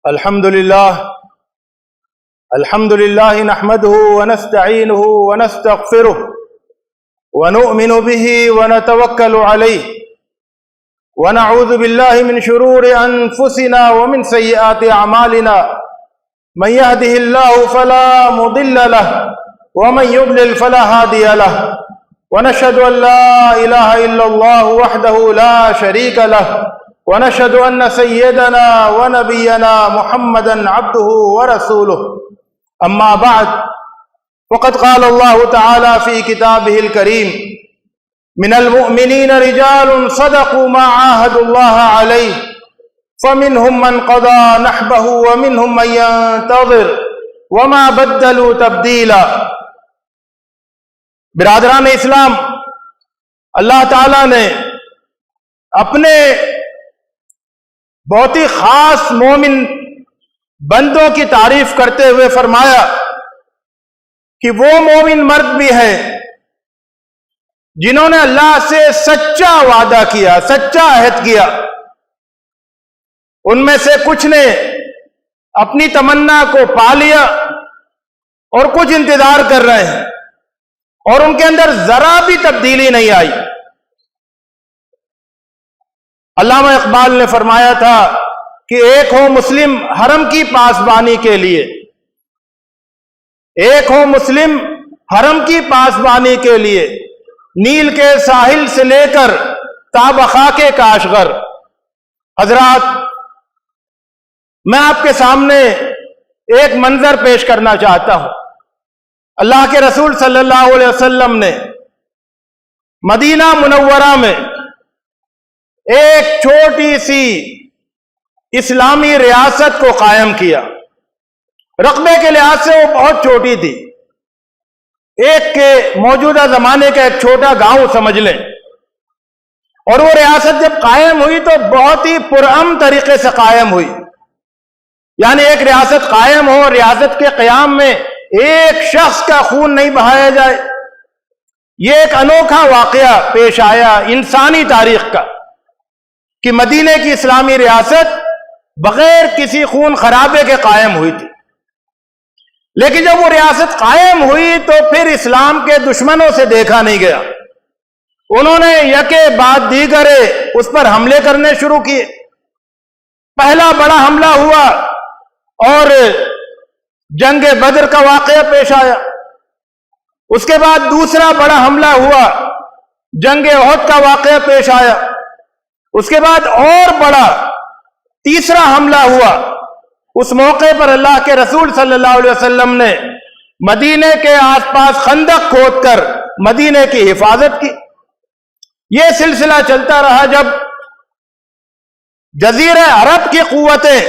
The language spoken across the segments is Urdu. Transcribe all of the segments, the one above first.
الحمد لله نحمده ونستعينه ونستغفره ونؤمن به ونتوكل عليه ونعوذ بالله من شرور أنفسنا ومن سيئات أعمالنا من يهده الله فلا مضل له ومن يضلل فلا هادي له ونشهد أن لا إله إلا الله وحده لا شريك له ونشهد أن سيدنا ونبينا محمدا عبده ورسوله أما بعد فقد قال الله تعالى في كتابه الكريم من المؤمنين رجال صدقوا ما عاهدوا الله عليه فمنهم من قضى نحبه ومنهم من ينتظر وما بدلوا تبديلا۔ برادران اسلام، اللہ تعالیٰ نے اپنے بہت ہی خاص مومن بندوں کی تعریف کرتے ہوئے فرمایا کہ وہ مومن مرد بھی ہیں جنہوں نے اللہ سے سچا وعدہ کیا، سچا عہد کیا۔ ان میں سے کچھ نے اپنی تمنا کو پا لیا اور کچھ انتظار کر رہے ہیں اور ان کے اندر ذرا بھی تبدیلی نہیں آئی۔ علامہ اقبال نے فرمایا تھا کہ ایک ہو مسلم حرم کی پاسبانی کے لیے، ایک ہو مسلم حرم کی پاسبانی کے لیے، نیل کے ساحل سے لے کر تا بخاک کاشغر۔ حضرات، میں آپ کے سامنے ایک منظر پیش کرنا چاہتا ہوں۔ اللہ کے رسول صلی اللہ علیہ وسلم نے مدینہ منورہ میں ایک چھوٹی سی اسلامی ریاست کو قائم کیا۔ رقبے کے لحاظ سے وہ بہت چھوٹی تھی، ایک کے موجودہ زمانے کا ایک چھوٹا گاؤں سمجھ لیں۔ اور وہ ریاست جب قائم ہوئی تو بہت ہی پرامن طریقے سے قائم ہوئی، یعنی ایک ریاست قائم ہو، ریاست کے قیام میں ایک شخص کا خون نہیں بہایا جائے، یہ ایک انوکھا واقعہ پیش آیا انسانی تاریخ کا کہ مدینے کی اسلامی ریاست بغیر کسی خون خرابے کے قائم ہوئی تھی۔ لیکن جب وہ ریاست قائم ہوئی تو پھر اسلام کے دشمنوں سے دیکھا نہیں گیا، انہوں نے یکے بعد دیگر اس پر حملے کرنے شروع کیے۔ پہلا بڑا حملہ ہوا اور جنگ بدر کا واقعہ پیش آیا، اس کے بعد دوسرا بڑا حملہ ہوا، جنگ احد کا واقعہ پیش آیا، اس کے بعد اور بڑا تیسرا حملہ ہوا۔ اس موقع پر اللہ کے رسول صلی اللہ علیہ وسلم نے مدینے کے آس پاس خندق کھود کر مدینے کی حفاظت کی۔ یہ سلسلہ چلتا رہا، جب جزیرہ عرب کی قوتیں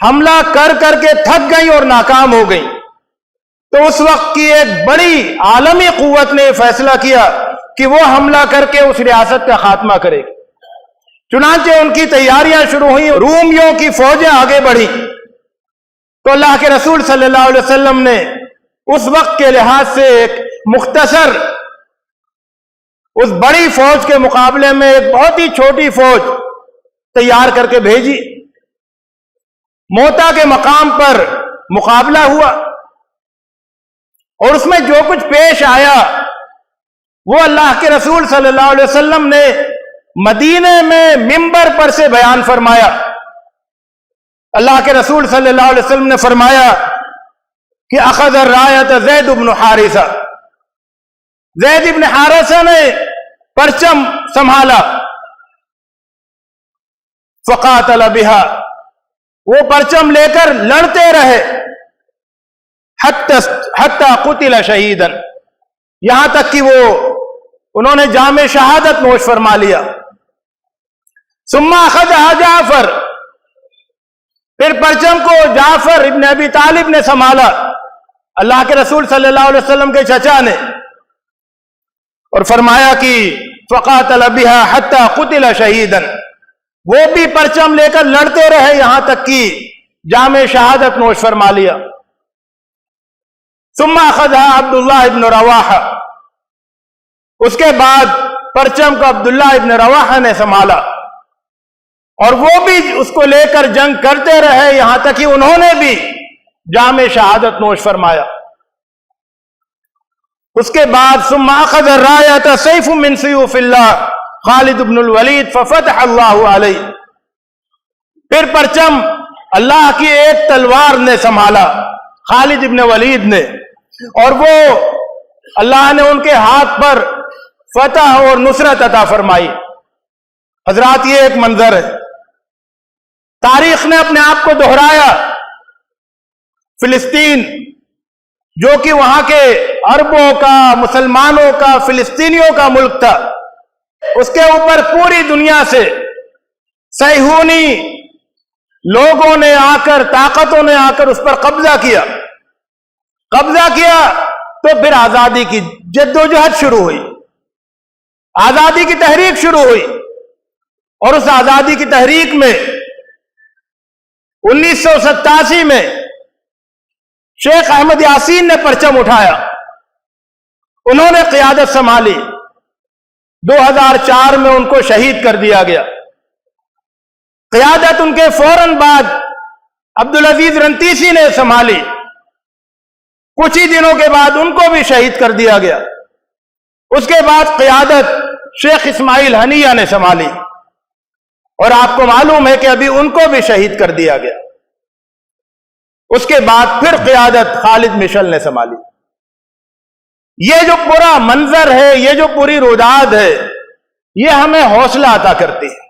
حملہ کر کر کے تھک گئیں اور ناکام ہو گئیں، تو اس وقت کی ایک بڑی عالمی قوت نے فیصلہ کیا کہ وہ حملہ کر کے اس ریاست کا خاتمہ کرے گی۔ چنانچہ ان کی تیاریاں شروع ہوئیں، رومیوں کی فوجیں آگے بڑھی، تو اللہ کے رسول صلی اللہ علیہ وسلم نے اس وقت کے لحاظ سے ایک مختصر اس بڑی فوج کے مقابلے میں ایک بہت ہی چھوٹی فوج تیار کر کے بھیجی۔ موتا کے مقام پر مقابلہ ہوا اور اس میں جو کچھ پیش آیا وہ اللہ کے رسول صلی اللہ علیہ وسلم نے مدینے میں منبر پر سے بیان فرمایا۔ اللہ کے رسول صلی اللہ علیہ وسلم نے فرمایا کہ اخذ الرایۃ زید بن حارثہ، زید بن حارثہ نے پرچم سنبھالا، فقاتل بہا، وہ پرچم لے کر لڑتے رہے، حتی قتل شہیدا، یہاں تک کہ انہوں نے جام شہادت نوش فرما لیا۔ ثم اخذها جعفر، پھر پرچم کو جعفر ابن ابی طالب نے سنبھالا، اللہ کے رسول صلی اللہ علیہ وسلم کے چچا نے، اور فرمایا کہ فقاتل بها حتی قتل شہیدا، وہ بھی پرچم لے کر لڑتے رہے یہاں تک کہ جام شہادت نوش فرما لیا۔ ثم اخذها عبداللہ ابن رواحہ، اس کے بعد پرچم کو عبداللہ ابن رواحہ نے سنبھالا اور وہ بھی اس کو لے کر جنگ کرتے رہے، یہاں تک کہ انہوں نے بھی جام شہادت نوش فرمایا۔ اس کے بعد ثم اخذ الراية سيف من سيوف اللہ خالد بن الولید ففتح اللہ علیہ، پھر پرچم اللہ کی ایک تلوار نے سنبھالا خالد ابن ولید نے، اور وہ اللہ نے ان کے ہاتھ پر فتح اور نصرت عطا فرمائی۔ حضرات یہ ایک منظر ہے، تاریخ نے اپنے آپ کو دہرایا۔ فلسطین جو کہ وہاں کے عربوں کا، مسلمانوں کا، فلسطینیوں کا ملک تھا، اس کے اوپر پوری دنیا سے صہیونی لوگوں نے آ کر، طاقتوں نے آ کر اس پر قبضہ کیا تو پھر آزادی کی جدوجہد شروع ہوئی، آزادی کی تحریک شروع ہوئی، اور اس آزادی کی تحریک میں 1987 میں شیخ احمد یاسین نے پرچم اٹھایا، انہوں نے قیادت سنبھالی۔ 2004 میں ان کو شہید کر دیا گیا۔ قیادت ان کے فوراً بعد عبدالعزیز رنتیسی نے سنبھالی، کچھ ہی دنوں کے بعد ان کو بھی شہید کر دیا گیا۔ اس کے بعد قیادت شیخ اسماعیل ہنیہ نے سنبھالی، اور آپ کو معلوم ہے کہ ابھی ان کو بھی شہید کر دیا گیا۔ اس کے بعد پھر قیادت خالد مشعل نے سنبھالی۔ یہ جو پورا منظر ہے، یہ جو پوری روداد ہے، یہ ہمیں حوصلہ عطا کرتی ہے،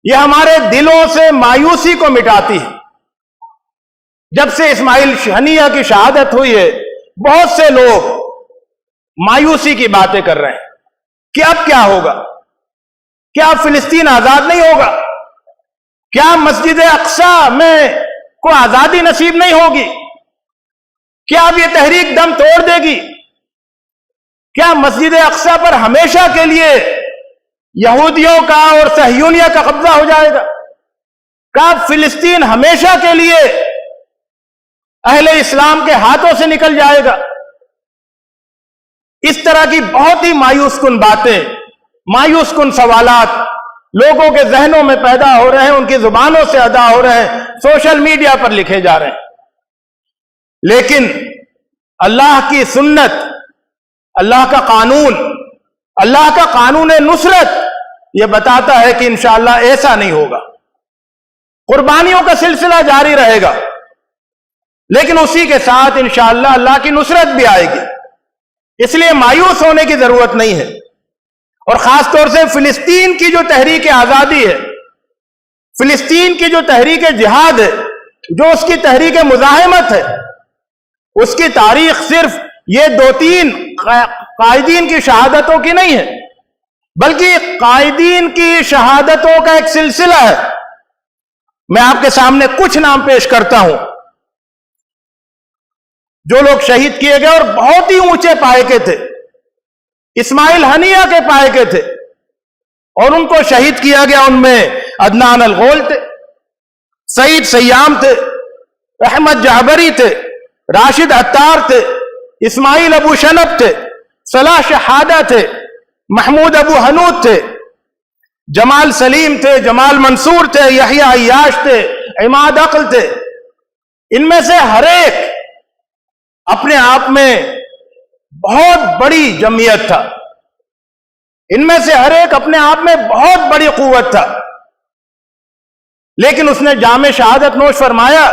یہ ہمارے دلوں سے مایوسی کو مٹاتی ہے۔ جب سے اسماعیل ہنیہ کی شہادت ہوئی ہے، بہت سے لوگ مایوسی کی باتیں کر رہے ہیں کہ اب کیا ہوگا، کیا فلسطین آزاد نہیں ہوگا، کیا مسجد اقصی میں کو آزادی نصیب نہیں ہوگی، کیا اب یہ تحریک دم توڑ دے گی، کیا مسجد اقصی پر ہمیشہ کے لیے یہودیوں کا اور صہیونیہ کا قبضہ ہو جائے گا، کیا فلسطین ہمیشہ کے لیے اہل اسلام کے ہاتھوں سے نکل جائے گا۔ اس طرح کی بہت ہی مایوس کن باتیں، مایوس کن سوالات لوگوں کے ذہنوں میں پیدا ہو رہے ہیں، ان کی زبانوں سے ادا ہو رہے ہیں، سوشل میڈیا پر لکھے جا رہے ہیں۔ لیکن اللہ کی سنت، اللہ کا قانون، اللہ کا قانون نصرت یہ بتاتا ہے کہ انشاءاللہ ایسا نہیں ہوگا، قربانیوں کا سلسلہ جاری رہے گا، لیکن اسی کے ساتھ انشاءاللہ اللہ کی نصرت بھی آئے گی۔ اس لیے مایوس ہونے کی ضرورت نہیں ہے، اور خاص طور سے فلسطین کی جو تحریک آزادی ہے، فلسطین کی جو تحریک جہاد ہے، جو اس کی تحریک مزاحمت ہے، اس کی تاریخ صرف یہ 2-3 قائدین کی شہادتوں کی نہیں ہے، بلکہ قائدین کی شہادتوں کا ایک سلسلہ ہے۔ میں آپ کے سامنے کچھ نام پیش کرتا ہوں جو لوگ شہید کیے گئے اور بہت ہی اونچے پائے کے تھے، اسماعیل ہنیہ کے پائے کے تھے، اور ان کو شہید کیا گیا۔ ان میں عدنان الغول تھے، سعید سیام تھے، احمد جعبری تھے، راشد عطار تھے، اسماعیل ابو شنب تھے، صلاح شہادہ تھے، محمود ابو حنود تھے، جمال سلیم تھے، جمال منصور تھے، یحییٰ عیاش تھے، عماد عقل تھے۔ ان میں سے ہر ایک اپنے آپ میں بہت بڑی جمعیت تھا، ان میں سے ہر ایک اپنے آپ میں بہت بڑی قوت تھا، لیکن اس نے جام شہادت نوش فرمایا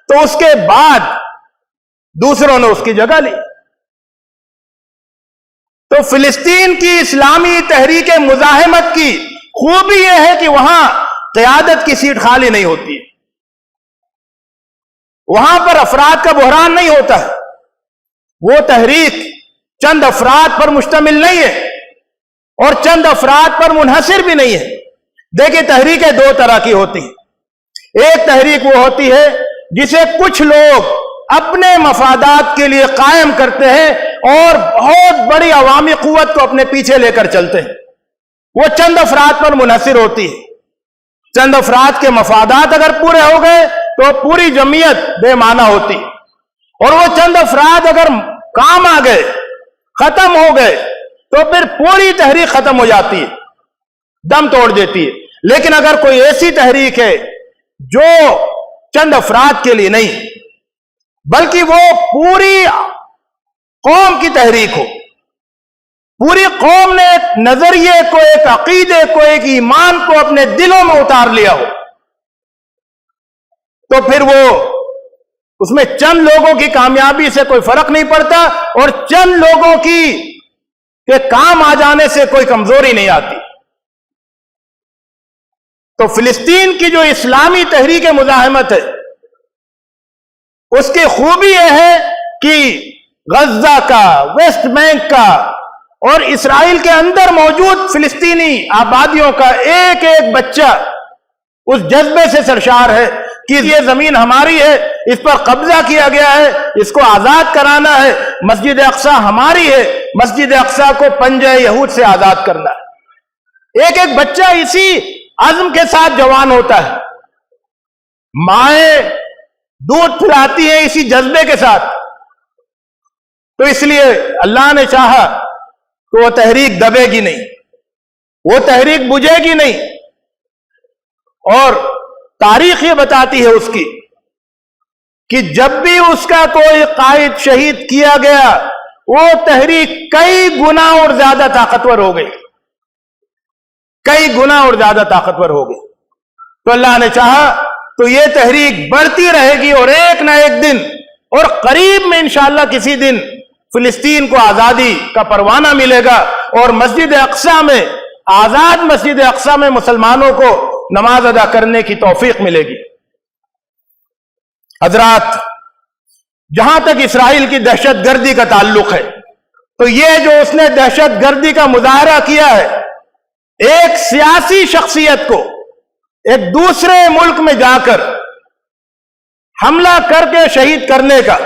تو اس کے بعد دوسروں نے اس کی جگہ لی۔ تو فلسطین کی اسلامی تحریک مزاحمت کی خوبی یہ ہے کہ وہاں قیادت کی سیٹ خالی نہیں ہوتی، وہاں پر افراد کا بحران نہیں ہوتا ہے، وہ تحریک چند افراد پر مشتمل نہیں ہے اور چند افراد پر منحصر بھی نہیں ہے۔ دیکھیں، تحریکیں 2 طرح کی ہوتی ہیں۔ ایک تحریک وہ ہوتی ہے جسے کچھ لوگ اپنے مفادات کے لیے قائم کرتے ہیں اور بہت بڑی عوامی قوت کو اپنے پیچھے لے کر چلتے ہیں، وہ چند افراد پر منحصر ہوتی ہے۔ چند افراد کے مفادات اگر پورے ہو گئے تو پوری جمعیت بے معنی ہوتی، اور وہ چند افراد اگر کام آ گئے، ختم ہو گئے، تو پھر پوری تحریک ختم ہو جاتی ہے، دم توڑ دیتی ہے۔ لیکن اگر کوئی ایسی تحریک ہے جو چند افراد کے لیے نہیں بلکہ وہ پوری قوم کی تحریک ہو، پوری قوم نے ایک نظریے کو، ایک عقیدے کو، ایک ایمان کو اپنے دلوں میں اتار لیا ہو، تو پھر وہ اس میں چند لوگوں کی کامیابی سے کوئی فرق نہیں پڑتا اور چند لوگوں کے کام آ جانے سے کوئی کمزوری نہیں آتی۔ تو فلسطین کی جو اسلامی تحریک مزاحمت ہے، اس کی خوبی یہ ہے کہ غزہ کا، ویسٹ بینک کا اور اسرائیل کے اندر موجود فلسطینی آبادیوں کا ایک ایک بچہ اس جذبے سے سرشار ہے کہ یہ زمین ہماری ہے، اس پر قبضہ کیا گیا ہے، اس کو آزاد کرانا ہے، مسجد اقصی ہماری ہے، مسجد اقصی کو پنجہ یہود سے آزاد کرنا ہے۔ ایک ایک بچہ اسی عزم کے ساتھ جوان ہوتا ہے، مائیں دودھ پلاتی ہیں اسی جذبے کے ساتھ۔ تو اس لیے اللہ نے چاہا کہ وہ تحریک دبے گی نہیں، وہ تحریک بجھے گی نہیں، اور تاریخ یہ بتاتی ہے اس کی کہ جب بھی اس کا کوئی قائد شہید کیا گیا وہ تحریک کئی گنا اور زیادہ طاقتور ہو گئی، کئی گنا اور زیادہ طاقتور ہو گئی۔ تو اللہ نے چاہا تو یہ تحریک بڑھتی رہے گی اور ایک نہ ایک دن اور قریب میں انشاءاللہ کسی دن فلسطین کو آزادی کا پروانہ ملے گا اور مسجد اقصی میں، آزاد مسجد اقصی میں مسلمانوں کو نماز ادا کرنے کی توفیق ملے گی۔ حضرات، جہاں تک اسرائیل کی دہشت گردی کا تعلق ہے تو یہ جو اس نے دہشت گردی کا مظاہرہ کیا ہے، ایک سیاسی شخصیت کو ایک دوسرے ملک میں جا کر حملہ کر کے شہید کرنے کا،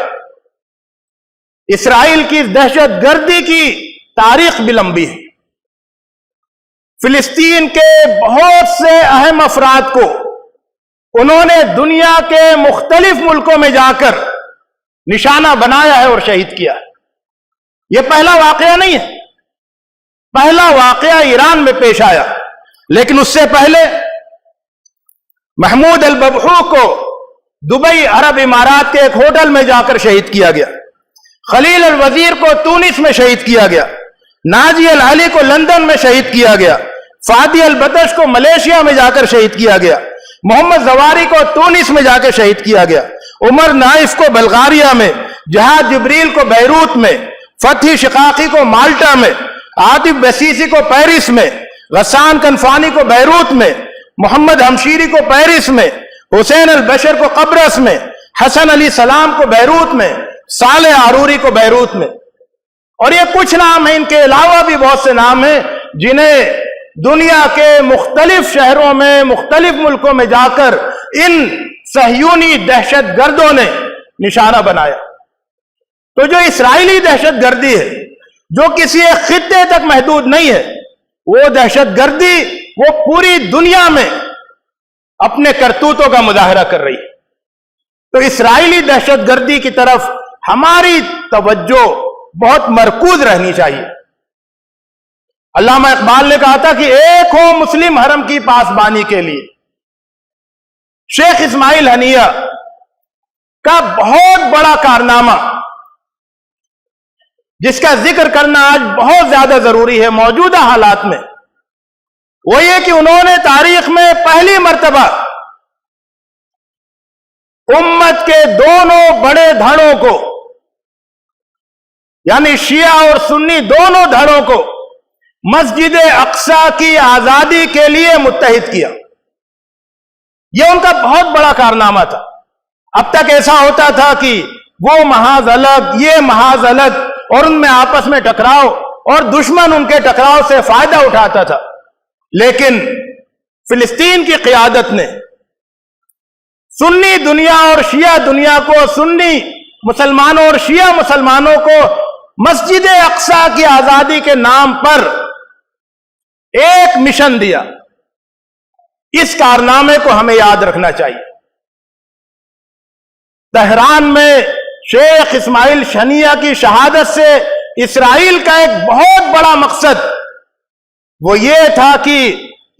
اسرائیل کی دہشت گردی کی تاریخ بھی لمبی ہے۔ فلسطین کے بہت سے اہم افراد کو انہوں نے دنیا کے مختلف ملکوں میں جا کر نشانہ بنایا ہے اور شہید کیا ہے۔ یہ پہلا واقعہ نہیں ہے، پہلا واقعہ ایران میں پیش آیا، لیکن اس سے پہلے محمود الببحو کو دبئی عرب امارات کے ایک ہوٹل میں جا کر شہید کیا گیا، خلیل الوزیر کو تونس میں شہید کیا گیا، ناجی العلی کو لندن میں شہید کیا گیا، فادی البطش کو ملیشیا میں جا کر شہید کیا گیا، محمد زواری کو تونس میں جا کے شہید کیا گیا، عمر نائف کو بلغاریہ میں، جہاد جبریل کو بیروت میں، فتحی شقاقی کو مالٹا میں، عاطف بسیسی کو پیرس میں، غسان کنفانی کو بیروت میں، محمد ہمشیری کو پیرس میں، حسین البشر کو قبرص میں، حسن علی سلام کو بیروت میں، صالح عروری کو بیروت میں، اور یہ کچھ نام ہیں، ان کے علاوہ بھی بہت سے نام ہیں جنہیں دنیا کے مختلف شہروں میں، مختلف ملکوں میں جا کر ان صہیونی دہشت گردوں نے نشانہ بنایا۔ تو جو اسرائیلی دہشت گردی ہے جو کسی ایک خطے تک محدود نہیں ہے، وہ دہشت گردی وہ پوری دنیا میں اپنے کرتوتوں کا مظاہرہ کر رہی ہے۔ تو اسرائیلی دہشت گردی کی طرف ہماری توجہ بہت مرکوز رہنی چاہیے۔ علامہ اقبال نے کہا تھا کہ ایک ہو مسلم حرم کی پاسبانی کے لیے۔ شیخ اسماعیل ہنیہ کا بہت بڑا کارنامہ جس کا ذکر کرنا آج بہت زیادہ ضروری ہے موجودہ حالات میں، وہ یہ کہ انہوں نے تاریخ میں پہلی مرتبہ امت کے دونوں بڑے دھڑوں کو، یعنی شیعہ اور سنی دونوں دھڑوں کو، مسجد اقصی کی آزادی کے لیے متحد کیا۔ یہ ان کا بہت بڑا کارنامہ تھا۔ اب تک ایسا ہوتا تھا کہ وہ محاذ الگ، یہ محاذ الگ، اور ان میں آپس میں ٹکراؤ اور دشمن ان کے ٹکراؤ سے فائدہ اٹھاتا تھا، لیکن فلسطین کی قیادت نے سنی دنیا اور شیعہ دنیا کو، سنی مسلمانوں اور شیعہ مسلمانوں کو مسجد اقصی کی آزادی کے نام پر ایک مشن دیا۔ اس کارنامے کو ہمیں یاد رکھنا چاہیے۔ تہران میں شیخ اسماعیل ہنیہ کی شہادت سے اسرائیل کا ایک بہت بڑا مقصد وہ یہ تھا کہ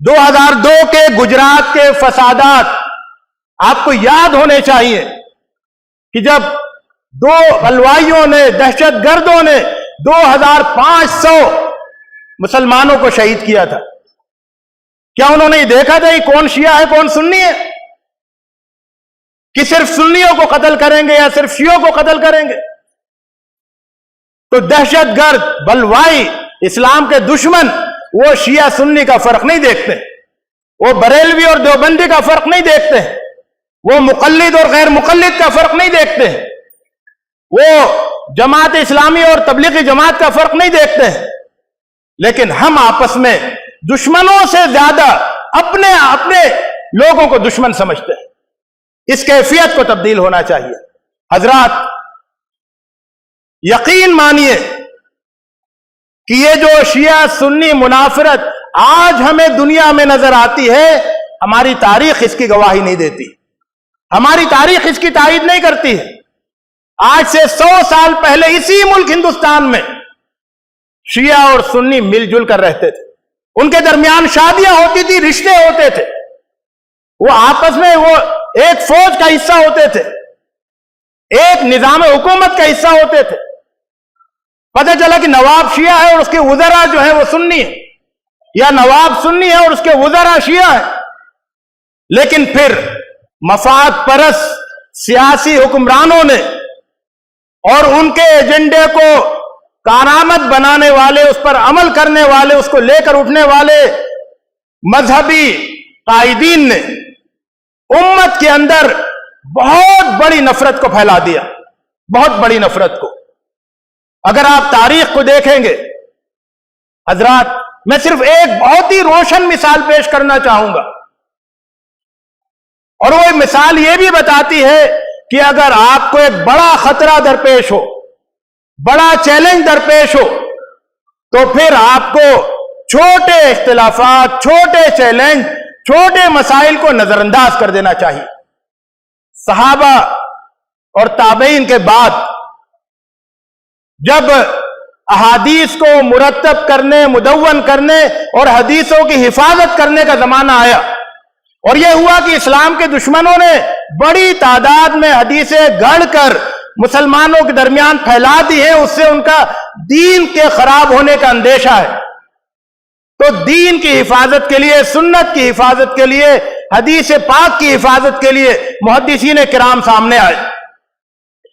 2002 کے گجرات کے فسادات آپ کو یاد ہونے چاہیے کہ جب دو حلوائیوں نے، دہشت گردوں نے 2500 مسلمانوں کو شہید کیا تھا، کیا انہوں نے یہ دیکھا تھا کہ کون شیعہ ہے کون سنی ہے؟ کہ صرف سنیوں کو قتل کریں گے یا صرف شیعوں کو قتل کریں گے؟ تو دہشت گرد، بلوائی، اسلام کے دشمن وہ شیعہ سنی کا فرق نہیں دیکھتے، وہ بریلوی اور دیوبندی کا فرق نہیں دیکھتے، وہ مقلد اور غیر مقلد کا فرق نہیں دیکھتے، وہ جماعت اسلامی اور تبلیغی جماعت کا فرق نہیں دیکھتے ہیں، لیکن ہم آپس میں دشمنوں سے زیادہ اپنے لوگوں کو دشمن سمجھتے ہیں۔ اس کیفیت کو تبدیل ہونا چاہیے۔ حضرات، یقین مانیے کہ یہ جو شیعہ سنی منافرت آج ہمیں دنیا میں نظر آتی ہے، ہماری تاریخ اس کی گواہی نہیں دیتی، ہماری تاریخ اس کی تائید نہیں کرتی ہے۔ آج سے 100 سال پہلے اسی ملک ہندوستان میں شیعہ اور سنی مل جل کر رہتے تھے، ان کے درمیان شادیاں ہوتی تھی، رشتے ہوتے تھے، وہ آپس میں وہ ایک فوج کا حصہ ہوتے تھے، ایک نظام حکومت کا حصہ ہوتے تھے۔ پتہ چلا کہ نواب شیعہ ہے اور اس کے وزراء جو ہیں وہ سنی ہیں، یا نواب سنی ہے اور اس کے وزراء شیعہ ہیں، لیکن پھر مفاد پرست سیاسی حکمرانوں نے اور ان کے ایجنڈے کو کارآمد بنانے والے، اس پر عمل کرنے والے، اس کو لے کر اٹھنے والے مذہبی قائدین نے امت کے اندر بہت بڑی نفرت کو پھیلا دیا، بہت بڑی نفرت کو۔ اگر آپ تاریخ کو دیکھیں گے حضرات، میں صرف ایک بہت ہی روشن مثال پیش کرنا چاہوں گا، اور وہ مثال یہ بھی بتاتی ہے کہ اگر آپ کو ایک بڑا خطرہ درپیش ہو، بڑا چیلنج درپیش ہو، تو پھر آپ کو چھوٹے اختلافات، چھوٹے چیلنج، چھوٹے مسائل کو نظر انداز کر دینا چاہیے۔ صحابہ اور تابعین کے بعد جب احادیث کو مرتب کرنے، مدون کرنے اور حدیثوں کی حفاظت کرنے کا زمانہ آیا، اور یہ ہوا کہ اسلام کے دشمنوں نے بڑی تعداد میں حدیثیں گھڑ کر مسلمانوں کے درمیان پھیلا دی ہیں، اس سے ان کا دین کے خراب ہونے کا اندیشہ ہے، تو دین کی حفاظت کے لیے، سنت کی حفاظت کے لیے، حدیث پاک کی حفاظت کے لیے محدثین کرام سامنے آئے۔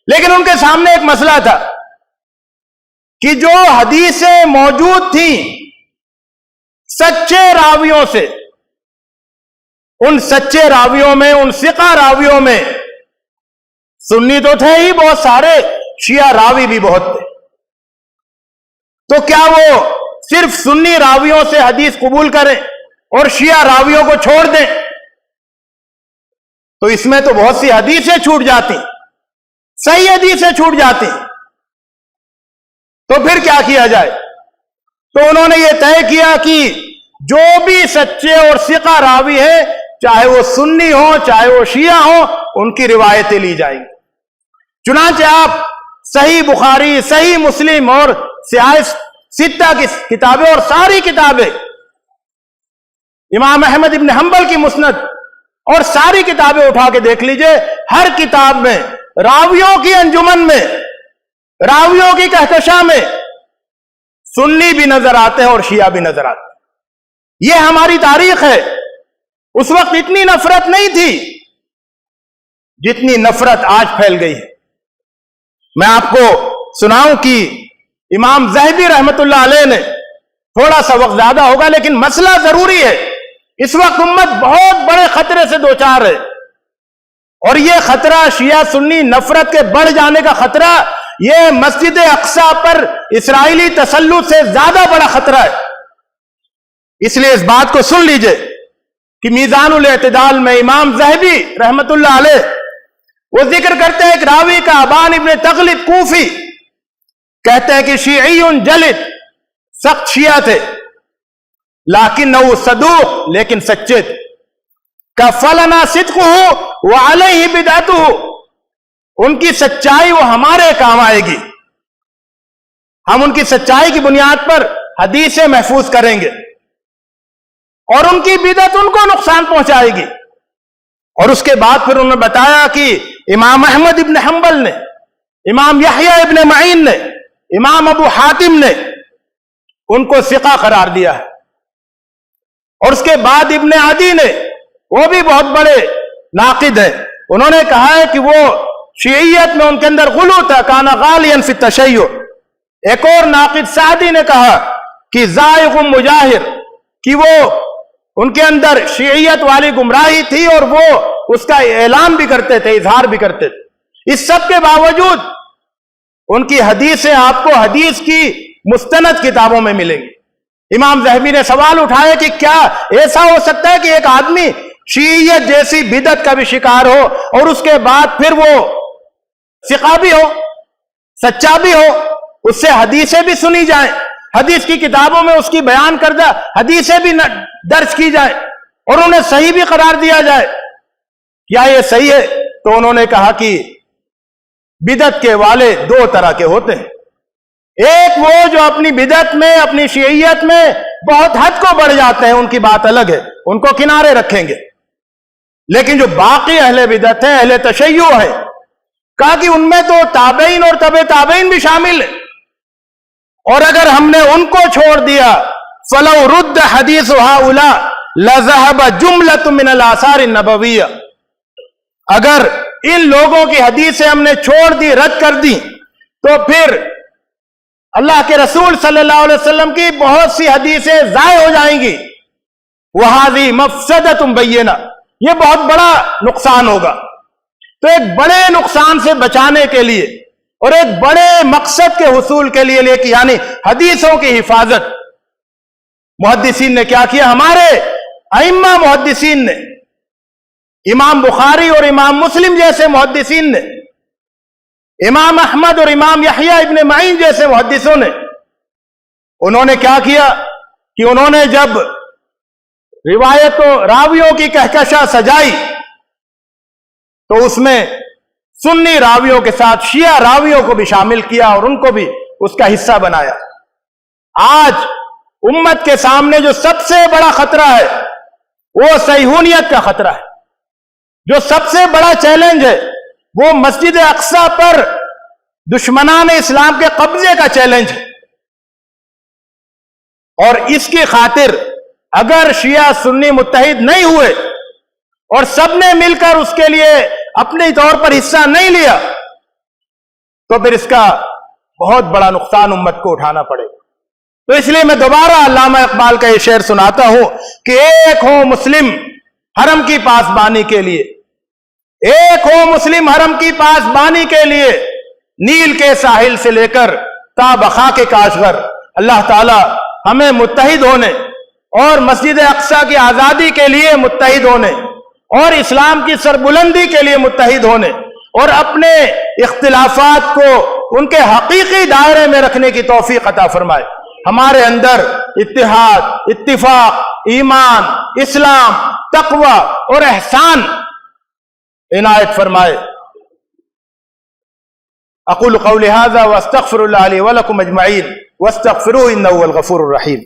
لیکن ان کے سامنے ایک مسئلہ تھا کہ جو حدیثیں موجود تھیں سچے راویوں سے، ان سچے راویوں میں، ان ثقہ راویوں میں سنی تو تھے ہی بہت سارے، شیعہ راوی بھی بہت تھے، تو کیا وہ صرف سنی راویوں سے حدیث قبول کریں اور شیعہ راویوں کو چھوڑ دیں؟ تو اس میں تو بہت سی حدیثیں چھوٹ جاتی، صحیح حدیثیں چھوٹ جاتی، تو پھر کیا کیا جائے؟ تو انہوں نے یہ طے کیا کہ جو بھی سچے اور ثقہ راوی ہیں، چاہے وہ سنی ہوں چاہے وہ شیعہ ہوں، ان کی روایتیں لی جائیں گی۔ چنانچہ آپ صحیح بخاری، صحیح مسلم اور سیاہ ستہ کی کتابیں اور ساری کتابیں، امام احمد ابن حنبل کی مسند اور ساری کتابیں اٹھا کے دیکھ لیجئے، ہر کتاب میں راویوں کی انجمن میں، راویوں کی کہکشاں میں سنی بھی نظر آتے ہیں اور شیعہ بھی نظر آتے ہیں۔ یہ ہماری تاریخ ہے۔ اس وقت اتنی نفرت نہیں تھی جتنی نفرت آج پھیل گئی ہے۔ میں آپ کو سناؤں کہ امام ذہبی رحمت اللہ علیہ نے، تھوڑا سا وقت زیادہ ہوگا لیکن مسئلہ ضروری ہے، اس وقت امت بہت بڑے خطرے سے دوچار ہے، اور یہ خطرہ شیعہ سنی نفرت کے بڑھ جانے کا خطرہ، یہ مسجد اقصی پر اسرائیلی تسلط سے زیادہ بڑا خطرہ ہے۔ اس لیے اس بات کو سن لیجئے کہ میزان الاعتدال میں امام ذہبی رحمت اللہ علیہ وہ ذکر کرتے ہیں ایک راوی کا، ابان ابن تغلب کوفی، کہتے ہیں کہ شیعی جلد، سخت شیعہ تھے، لیکنہ صدوق، لیکن سچے تھے، کفلنا صدقہ وعلیہ بدعتہ، ان کی سچائی وہ ہمارے کام آئے گی، ہم ان کی سچائی کی بنیاد پر حدیثیں محفوظ کریں گے۔ اور ان کی بدعت ان کو نقصان پہنچائے گی۔ اور اس کے بعد پھر انہوں نے بتایا کہ امام احمد ابن حنبل نے، امام یحییٰ ابن معین نے، امام ابو حاتم نے ان کو ثقہ قرار دیا ہے۔ اور اس کے بعد ابن عدی نے، وہ بھی بہت بڑے ناقد ہیں، انہوں نے کہا ہے کہ وہ شیعیت میں ان کے اندر غلو تھا، کانا غالیا فی التشیع۔ ایک اور ناقد سعدی نے کہا کہ زائغ مجاہر، کہ وہ ان کے اندر شیعیت والی گمراہی تھی اور وہ اس کا اعلان بھی کرتے تھے، اظہار بھی کرتے تھے۔ اس سب کے باوجود ان کی حدیثیں آپ کو حدیث کی مستند کتابوں میں ملیں گی۔ امام ذہبی نے سوال اٹھایا کہ کیا ایسا ہو سکتا ہے کہ ایک آدمی شیعیت جیسی بدعت کا بھی شکار ہو اور اس کے بعد پھر وہ ثقہ بھی ہو، سچا بھی ہو، اس سے حدیثیں بھی سنی جائیں، حدیث کی کتابوں میں اس کی بیان کردہ حدیثیں بھی درج کی جائیں اور انہیں صحیح بھی قرار دیا جائے؟ کیا یہ صحیح ہے؟ تو انہوں نے کہا کہ بدعت کے والے دو طرح کے ہوتے ہیں۔ ایک وہ جو اپنی بدعت میں، اپنی شیعیت میں بہت حد کو بڑھ جاتے ہیں، ان کی بات الگ ہے، ان کو کنارے رکھیں گے۔ لیکن جو باقی اہل بدعت ہیں، اہل تشیع ہے، کہا کہ ان میں تو تابعین اور تبع تابعین بھی شامل ہیں، اور اگر ہم نے ان کو چھوڑ دیا فَلَوْ رُدَّ حَدِيثُ هَؤُلَاءِ لَذَهَبَ جُمْلَةٌ مِّنَ الْآثَارِ النَّبَوِيَّةِ، اگر ان لوگوں کی حدیثیں ہم نے چھوڑ دی، رد کر دی، تو پھر اللہ کے رسول صلی اللہ علیہ وسلم کی بہت سی حدیثیں ضائع ہو جائیں گی۔ وَهَذِهِ مَفْسَدَةٌ بَيِّنَةٌ، یہ بہت بڑا نقصان ہوگا۔ تو ایک بڑے نقصان سے بچانے کے لیے اور ایک بڑے مقصد کے حصول کے لیے کہ یعنی حدیثوں کی حفاظت، محدثین نے کیا کیا؟ ہمارے ائمہ محدثین نے، امام بخاری اور امام مسلم جیسے محدثین نے، امام احمد اور امام یحییٰ ابن معین جیسے محدثوں نے، انہوں نے کیا کیا کہ انہوں نے جب روایتوں راویوں کی کہکشاں سجائی تو اس میں سنی راویوں کے ساتھ شیعہ راویوں کو بھی شامل کیا اور ان کو بھی اس کا حصہ بنایا۔ آج امت کے سامنے جو سب سے بڑا خطرہ ہے وہ صہیونیت کا خطرہ ہے، جو سب سے بڑا چیلنج ہے وہ مسجد اقصی پر دشمنان اسلام کے قبضے کا چیلنج ہے۔ اور اس کی خاطر اگر شیعہ سنی متحد نہیں ہوئے اور سب نے مل کر اس کے لیے اپنے طور پر حصہ نہیں لیا تو پھر اس کا بہت بڑا نقصان امت کو اٹھانا پڑے گا۔ تو اس لیے میں دوبارہ علامہ اقبال کا یہ شعر سناتا ہوں کہ ایک ہو مسلم حرم کی پاسبانی کے لیے، ایک ہو مسلم حرم کی پاسبانی کے لیے، نیل کے ساحل سے لے کر تا بخا کے کاشغر۔ اللہ تعالی ہمیں متحد ہونے اور مسجد اقصی کی آزادی کے لیے متحد ہونے اور اسلام کی سربلندی کے لیے متحد ہونے اور اپنے اختلافات کو ان کے حقیقی دائرے میں رکھنے کی توفیق عطا فرمائے۔ ہمارے اندر اتحاد، اتفاق، ایمان، اسلام، تقوی اور احسان عنایت فرمائے۔ اقول قولی ھذا واستغفر اللہ لی ولکم اجمعین واستغفروہ انہ هو الغفور الرحیم۔